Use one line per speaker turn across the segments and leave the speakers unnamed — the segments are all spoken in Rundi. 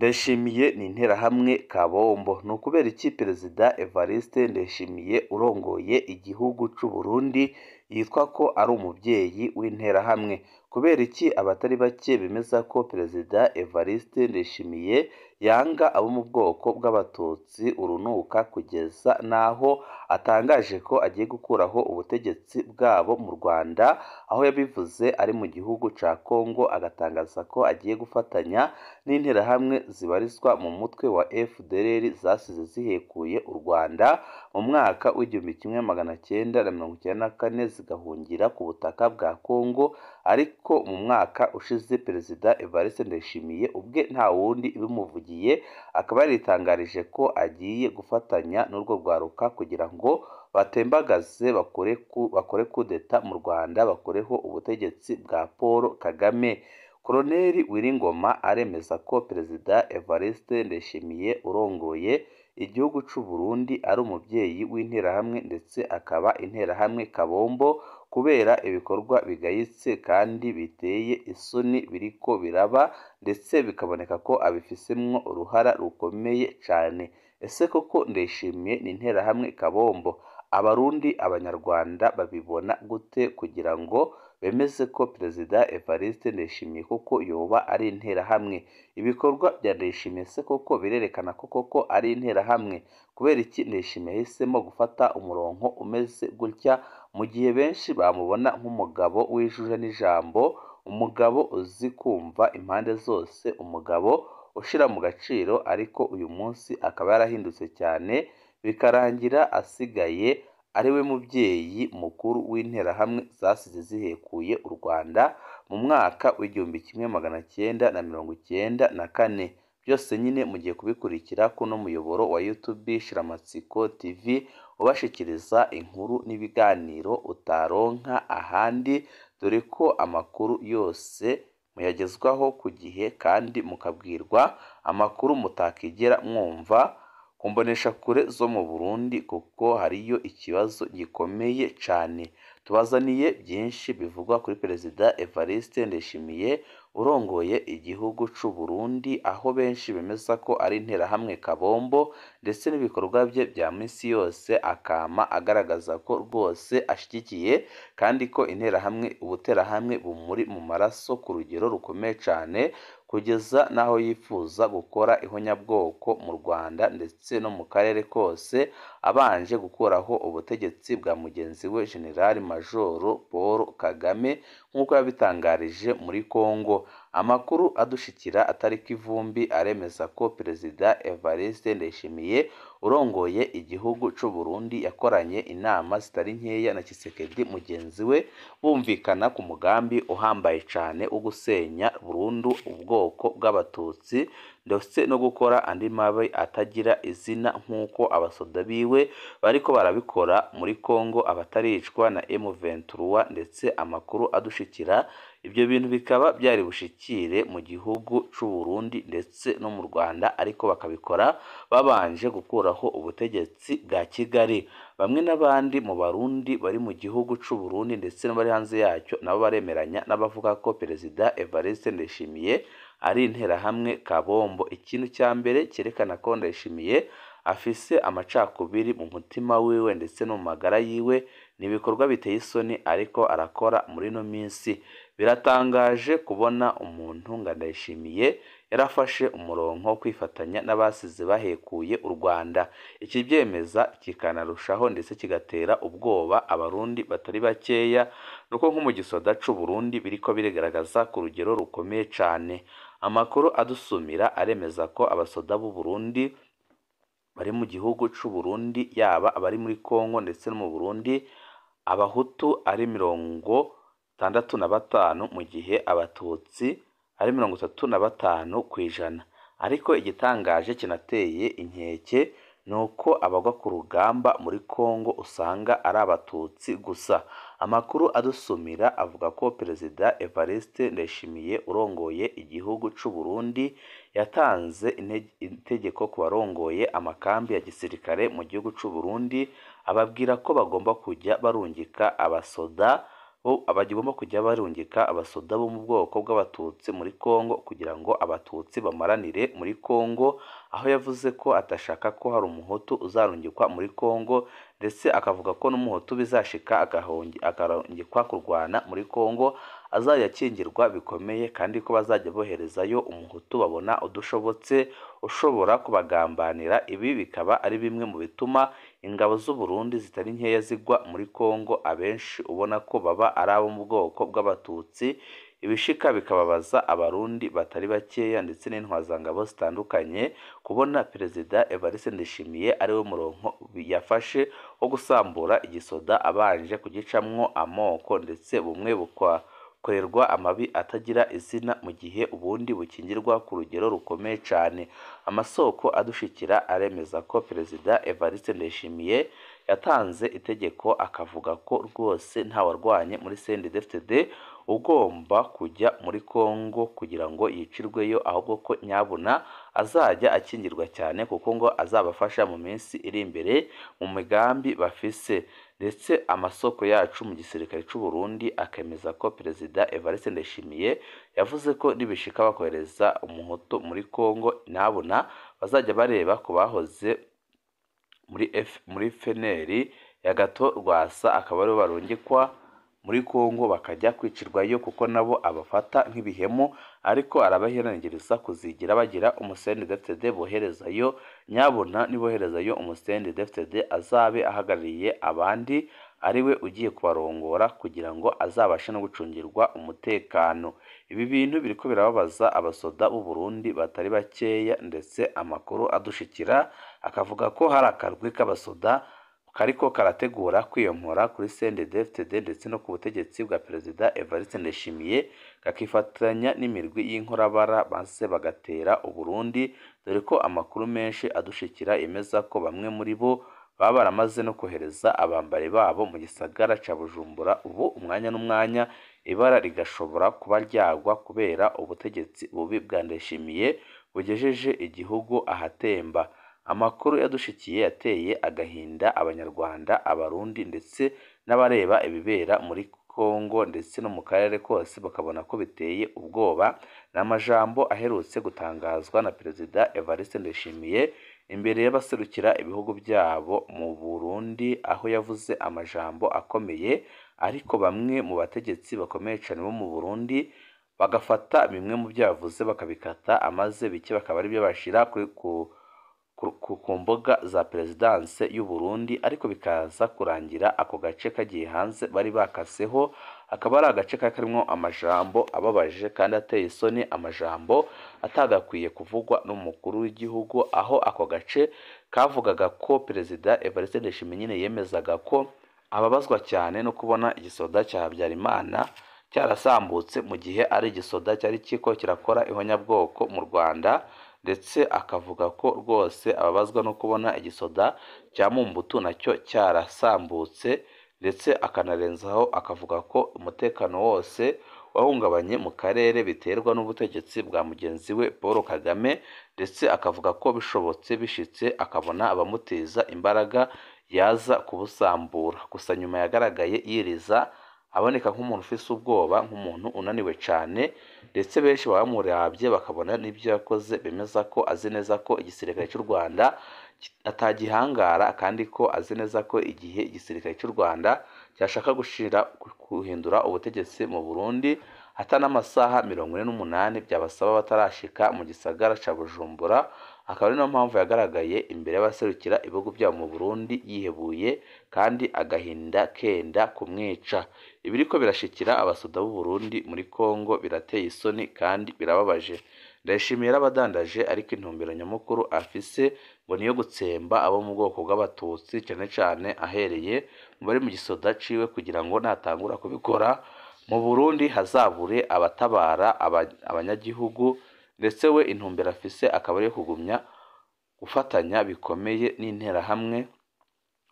Ndayishimiye ni interahamwe kabombo. Ni ukubera iki Perezida Evariste Ndayishimiye urongoye igihugu c'u Burundi yitwa ko ari umuvyeyi w'interahamwe? Kubera iki abatari bake bemeza ko Perezida Evariste Ndayishimiye yanga abo mu bwoko bw'abatutsi urunuka, kugeza naho atangaje ko agiye gukuraho ubutegetsi bwabo mu Rwanda, aho yabivuze ari mu gihugu ca Kongo, agatangaza ko agiye gufatanya n'interahamwe zibarizwa mu mutwe wa FDLR zasize zihekuye u Rwanda mu mwaka w'1994 zigahungira ku butaka bwa Kongo. Ariko mu mwaka ushize Perezida Evariste Ndayishimiye ubwe nta wundi ibimuvugiye, akaba yaritangarije ko agiye gufatanya n'urwo rwaruka kugira ngo batembagaze bakore kudeta mu Rwanda, bakoreho ubutegetsi bwa Paul Kagame. Koloneli Wiringoma aremeza ko Perezida Evariste Ndayishimiye urongoye igihugu c'u Burundi ari umuvyeyi w'interahamwe, ndetse akaba interahamwe kabombo kubera ibikorwa bigayitse kandi biteye isoni biriko biraba, ndetse bikaboneka ko abifisemwo uruhara rukomeye cane. Ese koko Ndayishimiye ni interahamwe kabombo? Abarundi, Abanyarwanda babibona gute kugira ngo bemeze ko Perezida Evariste Ndayishimiye koko yoba ari interahamwe? Ibikorwa bya Ndayishimiye se koko birerekana ko koko ari interahamwe? Kubera iki Ndayishimiye yahisemo gufata umurongo umeze gutya, mu gihe benshi bamubona nk'umugabo wijuje n'ijambo, umugabo uzi kumva impande zose, umugabo ushira mu gaciro, ariko uyu munsi akaba yarahindutse cyane, bikarangira asigaye ari we muvyeyi mukuru w'interahamwe zasize zihekuye u Rwanda mu mwaka w'1994. Byose nyine mugiye kubikurikira kuno muyoboro wa YouTube Shiramatsiko TV, ubashikiriza inkuru n'ibiganiro utaronka ahandi, dore ko amakuru yose muyagezwaho ku gihe kandi mukabwirwa amakuru mutakigera mwumva kumbonesha kure zo mu Burundi, kuko hariyo ikibazo gikomeye cane. Tubazaniye byinshi bivugwa kuri Perezida Evariste Ndayishimiye urongoye igihugu c'u Burundi, aho benshi bemeza ko ari interahamwe kabombo, ndetse n'ibikorwa bye bya minsi yose akama agaragaza ko rwose ashigikiye, kandi ko ubuterahamwe bumuri mu maraso ku rugero rukomeye cane, kugeza naho yifuza gukora ihonyabwoko mu Rwanda ndetse no mu karere kose, abanje gukuraho ubutegetsi bwa mugenzi we General Major Paul Kagame nk'uko yabitangarije muri Kongo. Amakuru adushikira atariko ivumbi aremeza ko Perezida Evariste Ndayishimiye urongoye igihugu c'u Burundi yakoranye inama zitari nkeya na Tshisekedi mugenzi we, bumvikana ku mugambi uhambaye cane wo gusenya burundu ubwoko bw'abatutsi, ndetse no gukora andi mabi atagira izina nk'uko abasoda biwe bariko barabikora muri Kongo, abataricwa na M23. Ndetse amakuru adushikira ibyo bintu bikaba byari bushikire mu gihugu c'u Burundi ndetse no mu Rwanda, ariko bakabikora babanje gukuraho ubutegetsi bwa Kigali. Bamwe n'abandi mu Barundi bari mu gihugu c'u Burundi ndetse n'abari hanze yacyo nabo baremeranya n'abavuga ko Perezida Evariste Ndayishimiye ari interahamwe kabombo. Ikintu cya mbere cyerekana ko Ndayishimiye afise amacakubiri mu mutima wiwe ndetse no mu magara yiwe, n'ibikorwa biteye isoni ariko arakora muri no minsi. Biratangaje kubona umuntu nga Ndayishimiye yarafashe umurongo wo kwifatanya n'abasize bahekuye u Rwanda. Iki byemeza kikanarushaho ndetse kigatera ubwoba Abarundi batari bakeya, nuko nko mu gisoda c'u Burundi biriko biregaragaza ku rugero rukomeye cane. Amakuru adusumira aremeza ko abasoda b'u Burundi bari mu gihugu c'u Burundi, yaba abari muri Kongo ndetse no mu Burundi, Abahutu ari 65 mu gihe Abatutsi ari 35%. Ariko igitangaje kinateye inkeke nuko abagwa ku rugamba muri Kongo usanga ari Abatutsi gusa. Amakuru adusumira avuga ko Perezida Evariste Ndayishimiye urongoye igihugu c'u Burundi yatanze itegeko ku barongoye amakambi ya gisirikare mu gihugu c'u Burundi, ababwira ko bagomba kujya barungika abasoda bagomba kujya barungika abasoda bo mu bwoko bw'abatutsi muri Kongo kugira ngo abatutsi bamaranire muri Kongo, aho yavuze ko atashaka ko hari umuhutu uzarungikwa muri Kongo, ndetse akavuga ko n'umuhutu bizashika akarungikwa kurwana muri Kongo azajya akingirwa bikomeye, kandi ko bazajya boherezayo umuhutu babona udushobotse ushobora kubagambanira. Ibi bikaba ari bimwe mu bituma ingabo z'u Burundi zitari nkeya zigwa muri Kongo, abenshi ubona ko baba ari abo mu bwoko bw'abatutsi. Ibishika bikababaza abarundi batari bakeya ndetse n'intwazangabo zitandukanye kubona Perezida Evariste Ndayishimiye ari we murongo yafashe wo gusambura igisoda abanje kugicamwo amoko, ndetse bumwe bukorerwa amabi atagira izina mu gihe ubundi bukingirwa ku rugero rukomeye cyane. Amasoko adushikira aremeza ko Perezida Evariste Ndayishimiye yatanze itegeko akavuga ko rwose nta warwanye muri CNDD-FDD ugomba kujya muri Kongo kugira ngo yicirweyo, ahubwo ko nyabuna azajya akingirwa cyane kuko ngo azabafasha mu minsi iri imbere mu migambi bafise. Ndetse amasoko yacu mu gisirikare cy'u Burundi akemeza ko Perezida Evariste Ndayishimiye yavuze ko nibishika bakohereza umuhutu muri Kongo nyabuna bazajya bareba ku bahoze muri FNL ya Gato Rwasa, akaba aribo barungikwa muri Kongo bakajya kwicirwayo kuko nabo abafata nk'ibihemu, ariko arabahirangereza kuzigira bagira CNDD-FDD boherezayo. Nyabona niboherezayo CNDD-FDD azabe ahagarariye abandi, ariwe ugiye kubarongora kugira ngo azabashe no gucungirwa umutekano. Ibi bintu biriko birababaza abasoda b'u Burundi batari bakeya, ndetse amakuru adushikira akavuga ko hari akarwi k'abasoda kariko karategura kwiyomora kuri CNDD-FDD ndetse no ku butegetsi bwa Perezida Evariste Ndayishimiye, kakifatanya n'imirwi y'inkorabara maze bagatera u Burundi, dore ko amakuru menshi adushikira yemeza ko bamwe muri bo baba baramaze no kohereza abambari babo mu gisagara ca Bujumbura. Ubu umwanya n'umwanya ibara rigashobora kuba ryagwa kubera ubutegetsi bubi bwa Ndayishimiye bugejeje igihugu ahatemba. Amakuru yadushikiye yateye agahinda Abanyarwanda, Abarundi ndetse n'abareba ibibera muri Kongo ndetse no mu karere kose, bakabona ko biteye ubwoba. N'amajambo aherutse gutangazwa na Perezida Evariste Ndayishimiye imbere y'abaserukira ibihugu byabo mu Burundi, aho yavuze amajambo akomeye, ariko bamwe mu bategetsi bakomeye cyane bo mu Burundi bagafata bimwe mu byo yavuze bakabikata, amaze bike bakaba ari byo bashira ku mbuga za Perezidanse y'u Burundi, ariko bikaza kurangira ako gace kagiye hanze bari bakaseho. Akaba ari agace karimo amajambo ababaje kandi ateye isoni, amajambo atagakwiye kuvugwa n'umukuru w'igihugu, aho ako gace kavugaga ko Perezida Evariste Ndayishimiye nyine yemezaga ko ababazwa cyane no kubona igisoda cya Habyarimana cyarasambutse mu gihe ari igisoda cyari kiko kirakora ihonyabwoko mu Rwanda, ndetse akavuga ko rwose ababazwa no kubona igisoda cya Mumbutu nacyo cyarasambutse, ndetse akanarenzaho akavuga ko umutekano wose wahungabanye mu karere biterwa n'ubutegetsi bwa mugenzi we Paul Kagame, ndetse akavuga ko bishobotse bishitse akabona abamuteza imbaraga yaza kubusambura. Gusa nyuma yagaragaye yiriza aboneka nk'umuntu ufise ubwoba, nk'umuntu unaniwe cyane, ndetse benshi bamurabye bakabona n'ibyo yakoze bemeza ko azi neza ko igisirikare cy'u Rwanda atagihangara, kandi ko azi neza ko igihe igisirikare cy'u Rwanda cyashaka guhindura ubutegetsi mu Burundi hata n'amasaha 48 byabasaba batarashika mu gisagara ca Bujumbura. Akaba ari no mpamvu yagaragaye imbere y'abaserukira ibihugu byabo mu Burundi yihebuye kandi agahinda kenda kumwica. Ibiriko birashikira abasoda b'u Burundi muri Kongo birateye isoni kandi birababaje. Ndayishimiye abadandaje, ariko intumbero nyamukuru afise ngo niyo gutsemba abo mu bwoko bw'abatutsi, cyane cyane ahereye mu bari mu gisoda ciwe, kugira ngo natangura kubikora mu Burundi hazabure abatabara abanyagihugu. Ndetse we intumbero afise akaba ari kugumya gufatanya bikomeye n'interahamwe.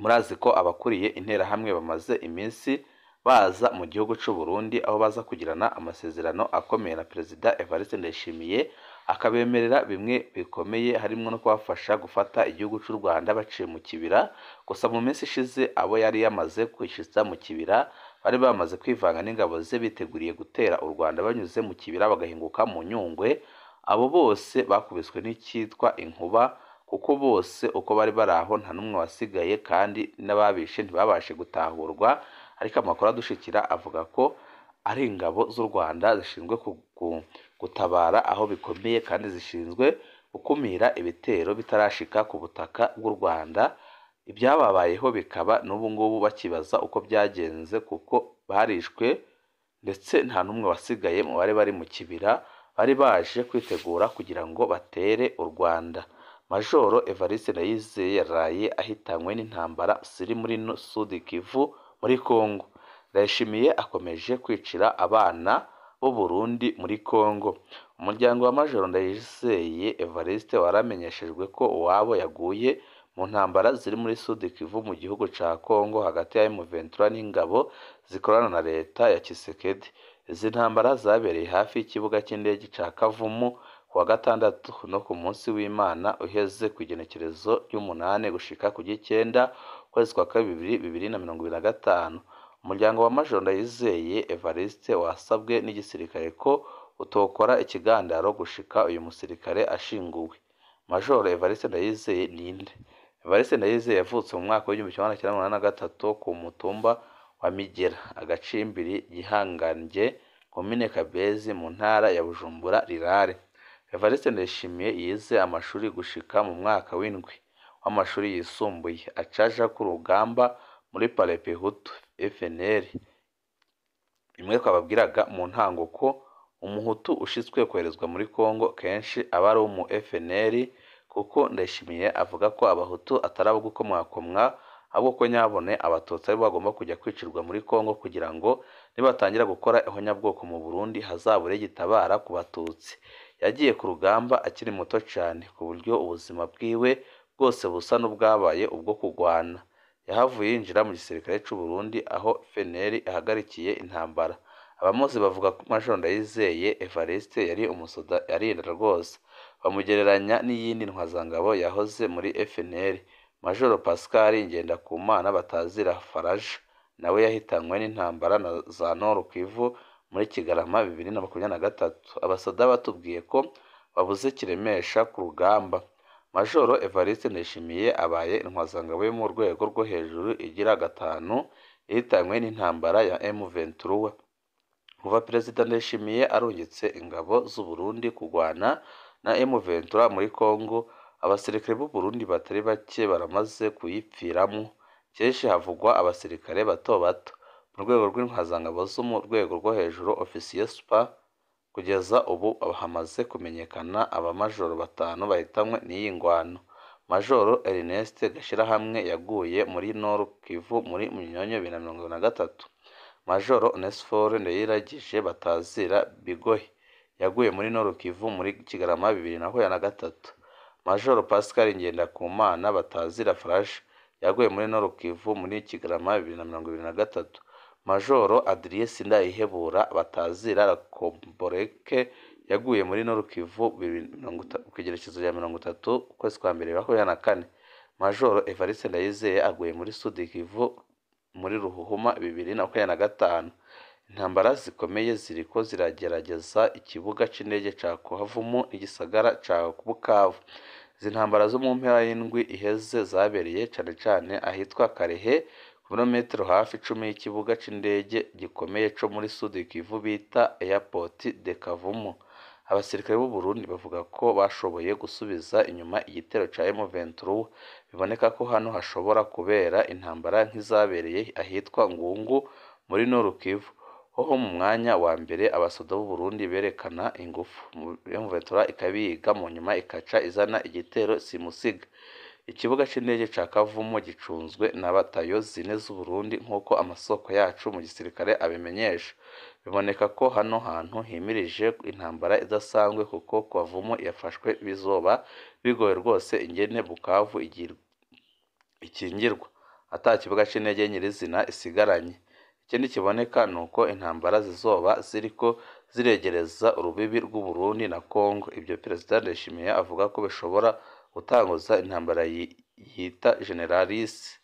Murazi ko abakuriye interahamwe bamaze iminsi baza mu gihugu cy'u Burundi, aho baza kugirana amasezerano akomeye na Perezida Evariste Ndayishimiye, akabemerera bimwe bikomeye harimo no kubafasha gufata igihugu cy'u Rwanda baciye mu kibira. Gusa mu minsi ishize abo yari yamaze kwishyitsa mu kibira bari bamaze kwivanga n'ingabo ze biteguriye gutera u Rwanda banyuze mu kibira bagahinguka mu Nyungwe. Abo bose bakubiswe n'icyitwa inkuba, kuko bose uko bari baraho nta n'umwe wasigaye kandi n'ababishe ntibabashe gutahurwa. Ariko amakuru adushikira avuga ko ari ingabo z'u Rwanda zishinzwe gutabara aho bikomeye kandi zishinzwe gukumira ibitero bitarashika ku butaka bw'u Rwanda. Ibyababayeho bikaba n'ubu ngubu bakibaza uko byagenze, kuko barishwe ndetse nta n'umwe wasigaye mu bari bari mu kibira bari baje kwitegura kugira ngo batere u Rwanda. Majoro Evariste Ndayizeye yaraye ahitanywe n'intambara ziri muri Sud Kivu muri Kongo. Ndayishimiye akomeje kwicira abana b'u Burundi muri Kongo. Umuryango wa Majoro Ndayizeye Evariste waramenyeshejwe ko uwabo yaguye mu ntambara ziri muri Sud Kivu mu gihugu ca Kongo hagati ya M23 n'ingabo zikorana na leta ya Tshisekedi. Izi ntambara zabereye hafi y'ikibuga cy'indege ca Kavumu kuwa gatandatu no ku munsi w'Imana uheze ku igenekerezo ry'umunane gushika ku gicenda kwezi kwa kabiri 2025. Umuryango wa Majoro Ndayizeye Evariste wasabwe n'igisirikare ko utokora ikigandaro gushika uyu musirikare ashinguwe. Majoro Evariste Ndayizeye ninde? Evariste Ndayizeye yavutse mu mwaka w'1983 ku mutumba wa Migera, agacimbiri Gihanganje, komine Kabezi mu ntara ya Bujumbura rirare. Evariste Ndayishimiye yize amashuri gushika mu mwaka w'indwi w'amashuri yisumbuye, acaja ku rugamba muri Parepe Hutu FNL. Imwe twababwiraga mu ntango ko umuhutu ushitswe koherezwa muri Kongo kenshi aba ari mu FNL, kuko Ndayishimiye avuga ko abahutu atarabo gukomwakomwa, ahubwo ko nyabone abatutsi ari bagomba kujya kwicirwa muri Kongo kugira ngo nibatangira gukora ihonyabwoko mu Burundi hazabure gitabara ku batutsi. Yagiye ku rugamba akiri muto cyane ku buryo ubuzima bwiwe bwose busa n'ubwabaye ubwo kugwana. Yahavuye yinjira mu gisirikare cy'u Burundi aho FNL ihagarikiye intambara. Abamuzi bavuga ko Majoro Ndayizeye Evariste yari umusoda yarinda rwose, bamugereranya n'iyindi ntwazangabo yahoze muri FNL, Majoro Pascal Ngendakumana batazira Faraja, nawe yahitanywe n'intambara na za Nord Kivu muri Kigarama 2023. Abasoda batubwiye ko babuze kiremesha ku rugamba. Majoro Evariste Ndayishimiye abaye intwazangabo yo mu rwego rwo hejuru igira gatanu yahitanywe n'intambara ya M23. Kuva Perezida Ndayishimiye arungitse ingabo z'u Burundi kugwana na M23 muri Kongo, abasirikare b'u Burundi batari bake baramaze kuyipfiramo. Kenshi havugwa abasirikare bato bato mu rwego rw'intwazangabo zo mu rwego rwo hejuru officier super. Kugeza ubu hamaze kumenyekana abamajoro batanu bahitanywe n'iyi ngwano. Majoro Ernest Gashirahamwe yaguye muri Nord Kivu muri Munyonyo 2023. Majoro Onesphore Ndayiragije batazira Bigohe yaguye muri Nord Kivu muri Kigarama 2023. Majoro Pascal Ngendakumana batazira Flash yaguye muri Nord Kivu muri Kigarama 2023. Majoro Adrien Sindayihebura batazira Komboreke yaguye muri Nord Kivu ku igerekezo rya 30 ukwezi kwa mbere 2024. Majoro Evariste Ndayizeye aguye muri Sud Kivu muri Ruhuhuma 2025. Intambara zikomeye ziriko ziragerageza ikibuga c'indege ca Kavumu n'igisagara ca Bukavu. Izi ntambara zo mu mpera y'indwi iheze zabereye cane cane ahitwa Karehe, kilometero hafi 10 y'ikibuga c'indege gikomeye co muri Sud Kivu bita Airport de Kavumu. Abasirikare b'u Burundi bavuga ko bashoboye gusubiza inyuma igitero ca M23. Biboneka ko hano hashobora kubera intambara nk'izabereye ahitwa Ngungu muri Nord Kivu. Ho mu mwanya wa mbere abasoda b'u Burundi berekana ingufu, M23 ikabiga mu nyuma ikaca izana igitero simusiga. Ikibuga c'indege ca Kavumu gicunzwe na batayo zine z'u Burundi nk'uko amasoko yacu mu gisirikare abimenyesha. Biboneka ko hano hantu himirije intambara idasanzwe kuko Kavumu yafashwe bizoba bigoye rwose ingene Bukavu ikingirwa ata kibuga c'indege nyirizina isigaranye. Ikindi kiboneka nuko intambara zizoba ziriko ziregereza urubibi rw'u Burundi na Congo. Ibyo Perezida Ndayishimiye avuga ko bishobora gutanguza intambara yita generalisi.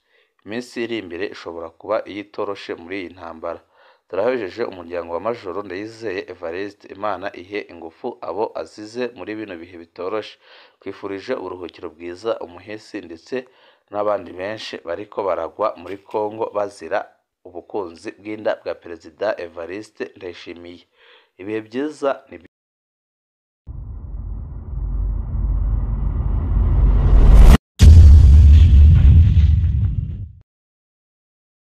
Iminsi iri imbere ishobora kuba iyitoroshe muri iyi ntambara. Turahejeje umuryango wa Majoro Ndayizeye Evariste, Imana ihe ingufu abo azize muri bino bihe bitoroshe. Twifurije uburuhukiro bwiza umuhisi ndetse n'abandi benshi bariko baragwa muri Congo bazira ubukunzi bw'inda bwa Perezida Evariste Ndayishimiye. Ibihe byiza ni